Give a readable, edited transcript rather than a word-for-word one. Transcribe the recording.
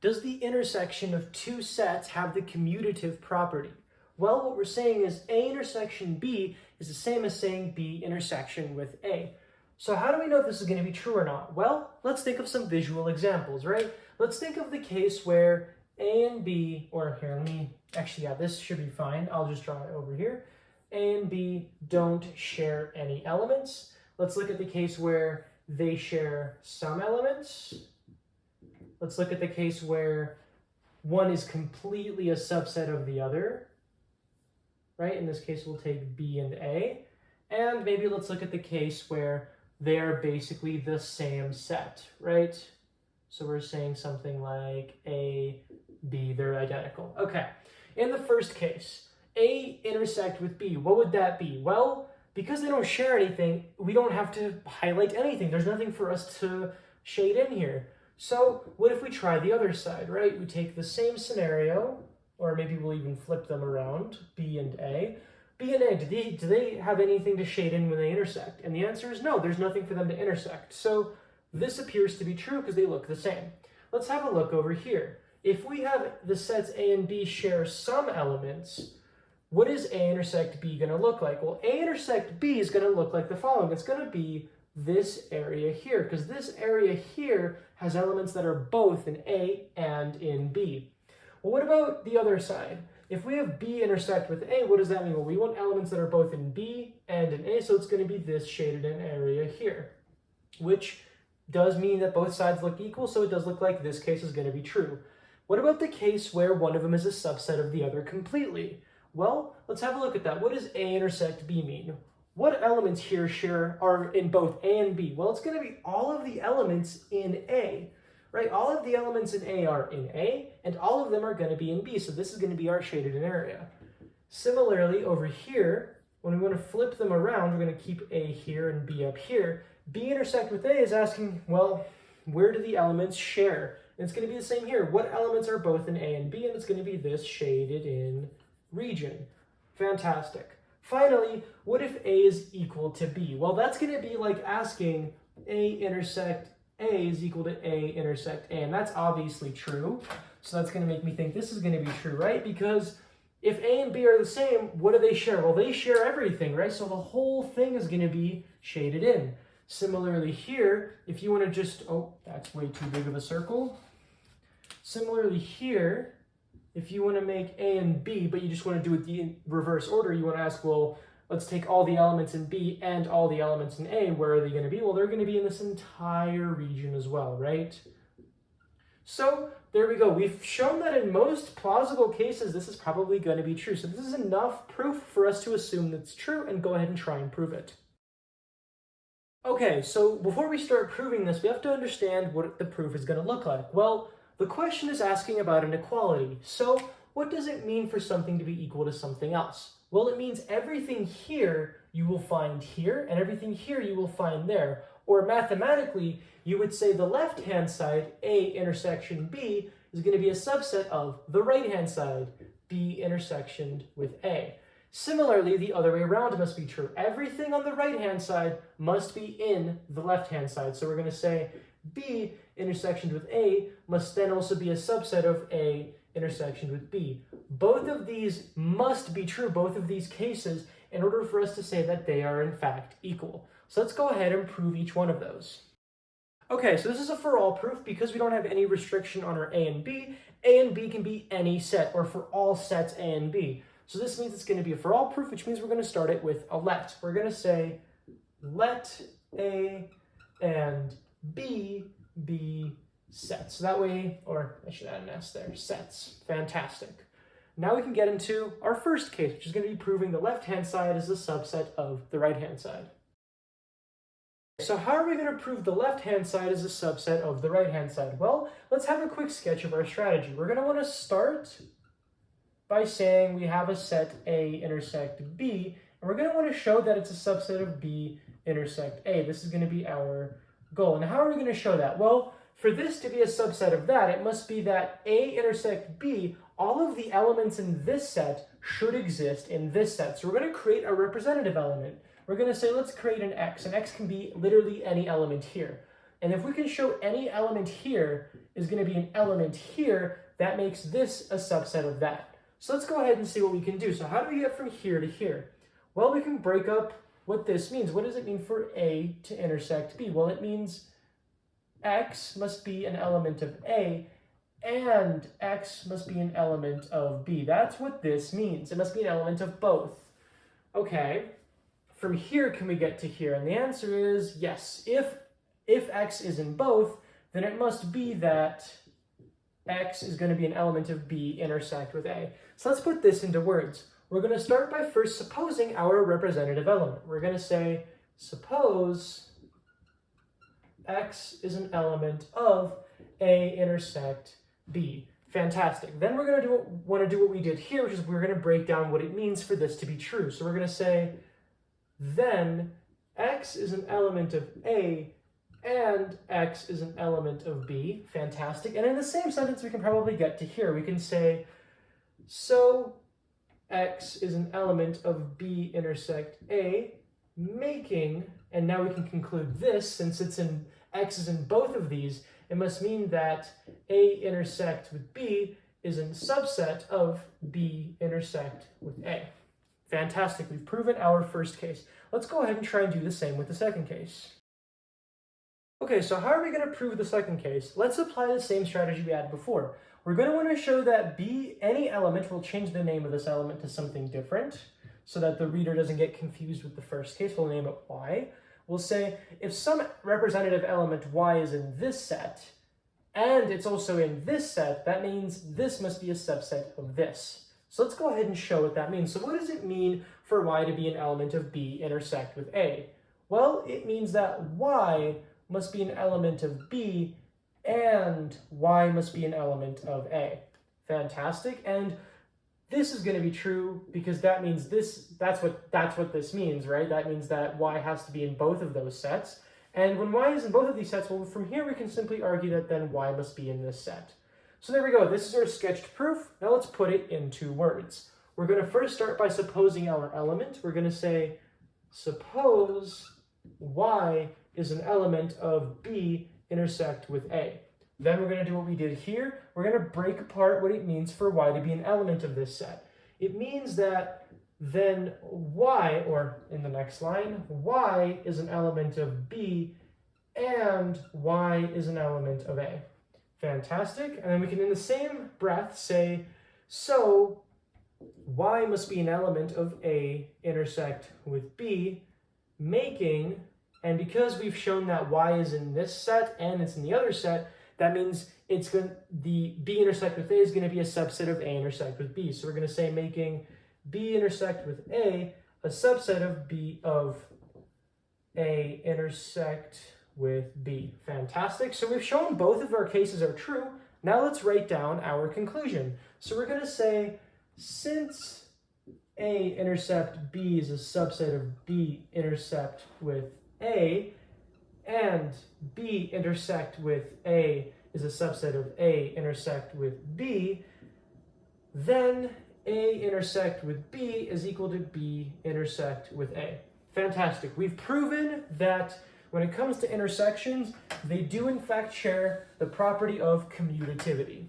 does the intersection of two sets have the commutative property? Well, what we're saying is A intersection B is the same as saying B intersection with A. So how do we know if this is going to be true or not? Well, let's think of some visual examples, right? Let's think of the case where A and B, or here, this should be fine. I'll just draw it over here. A and B don't share any elements. Let's look at the case where they share some elements. Let's look at the case where one is completely a subset of the other, right? In this case, we'll take B and A. And maybe let's look at the case where they are basically the same set, right? So we're saying something like A, B, they're identical. Okay, in the first case, A intersect with B, what would that be? Well, because they don't share anything, we don't have to highlight anything. There's nothing for us to shade in here. So what if we try the other side, right? We take the same scenario, or maybe we'll even flip them around, B and A. B and A, do they have anything to shade in when they intersect? And the answer is no, there's nothing for them to intersect. So this appears to be true because they look the same. Let's have a look over here. If we have the sets A and B share some elements, what is A intersect B going to look like? Well, A intersect B is going to look like the following. It's going to be this area here, because this area here has elements that are both in A and in B. Well, what about the other side? If we have B intersect with A, what does that mean? Well, we want elements that are both in B and in A, so it's going to be this shaded in area here, which does mean that both sides look equal, so it does look like this case is going to be true. What about the case where one of them is a subset of the other completely? Well, let's have a look at that. What does A intersect B mean? What elements here are in both A and B? Well, it's going to be all of the elements in A, right? All of the elements in A are in A, and all of them are going to be in B, so this is going to be our shaded in area. Similarly, over here, when we want to flip them around, we're going to keep A here and B up here. B intersect with A is asking, well, where do the elements share? And it's going to be the same here. What elements are both in A and B? And it's going to be this shaded in region. Fantastic. Finally, what if A is equal to B? Well, that's going to be like asking A intersect A is equal to A intersect A, and that's obviously true. So that's going to make me think this is going to be true, right? Because if A and B are the same, what do they share? Well, they share everything, right? So the whole thing is going to be shaded in. Similarly here, if you want to just, oh, that's way too big of a circle. Similarly here, if you want to make A and B, but you just want to do it the reverse order, you want to ask, well, let's take all the elements in B and all the elements in A. Where are they going to be? Well, they're going to be in this entire region as well, right? So there we go. We've shown that in most plausible cases, this is probably going to be true. So this is enough proof for us to assume that's true and go ahead and try and prove it. Okay, so before we start proving this, we have to understand what the proof is going to look like. Well, the question is asking about an equality. So what does it mean for something to be equal to something else? Well, it means everything here you will find here, and everything here you will find there. Or mathematically, you would say the left-hand side, A intersection B, is going to be a subset of the right-hand side, B intersectioned with A. Similarly, the other way around must be true. Everything on the right-hand side must be in the left-hand side. So we're going to say B intersectioned with A must then also be a subset of A intersectioned with B. Both of these must be true, both of these cases, in order for us to say that they are in fact equal. So let's go ahead and prove each one of those. Okay, so this is a for all proof because we don't have any restriction on our A and B. A and B can be any set, or for all sets A and B. So this means it's going to be a for all proof, which means we're going to start it with a let. We're going to say let A and B be sets. So that way, or I should add an S there, sets. Fantastic. Now we can get into our first case, which is going to be proving the left-hand side is a subset of the right-hand side. So how are we going to prove the left-hand side is a subset of the right-hand side? Well, let's have a quick sketch of our strategy. We're going to want to start by saying we have a set A intersect B, and we're going to want to show that it's a subset of B intersect A. This is going to be our goal. And how are we going to show that? Well, for this to be a subset of that, it must be that A intersect B, all of the elements in this set should exist in this set. So we're going to create a representative element. We're going to say, let's create an X. An X can be literally any element here. And if we can show any element here is going to be an element here, that makes this a subset of that. So let's go ahead and see what we can do. So how do we get from here to here? Well, we can break up what this means. What does it mean for A to intersect B? Well, it means X must be an element of A and X must be an element of B. That's what this means. It must be an element of both. Okay, from here can we get to here? And the answer is yes. If X is in both, then it must be that X is going to be an element of B intersect with A. So let's put this into words. We're going to start by first supposing our representative element. We're going to say, suppose X is an element of A intersect B. Fantastic. Then we're going to want to do what we did here, which is we're going to break down what it means for this to be true. So we're going to say, then X is an element of A and X is an element of B. Fantastic. And in the same sentence, we can probably get to here. We can say, so X is an element of B intersect A, making, and now we can conclude this, since X is in both of these, it must mean that A intersect with B is a subset of B intersect with A. Fantastic, we've proven our first case. Let's go ahead and try and do the same with the second case. Okay, so how are we going to prove the second case? Let's apply the same strategy we had before. We're going to want to show that B, any element, will change the name of this element to something different so that the reader doesn't get confused with the first case. We'll name it Y. We'll say if some representative element Y is in this set and it's also in this set, that means this must be a subset of this. So let's go ahead and show what that means. So what does it mean for Y to be an element of B intersect with A? Well, it means that Y must be an element of B and Y must be an element of A. Fantastic. And this is going to be true because that means that's what this means, right? That means that Y has to be in both of those sets. And when Y is in both of these sets, well, from here we can simply argue that then Y must be in this set. So there we go. This is our sketched proof. Now let's put it into words. We're going to first start by supposing our element. We're going to say, suppose Y is an element of B intersect with A. Then we're going to do what we did here. We're going to break apart what it means for Y to be an element of this set. It means that then Y, or in the next line, Y is an element of B and Y is an element of A. Fantastic. And then we can, in the same breath, say, so Y must be an element of A intersect with B, making, and because we've shown that Y is in this set and it's in the other set, that means the B intersect with A is going to be a subset of A intersect with B. So we're going to say making B intersect with A subset of B of A intersect with B. Fantastic. So we've shown both of our cases are true. Now let's write down our conclusion. So we're going to say, since A intercept B is a subset of B intersect with A, and B intersect with A is a subset of A intersect with B, then A intersect with B is equal to B intersect with A. Fantastic. We've proven that when it comes to intersections, they do in fact share the property of commutativity.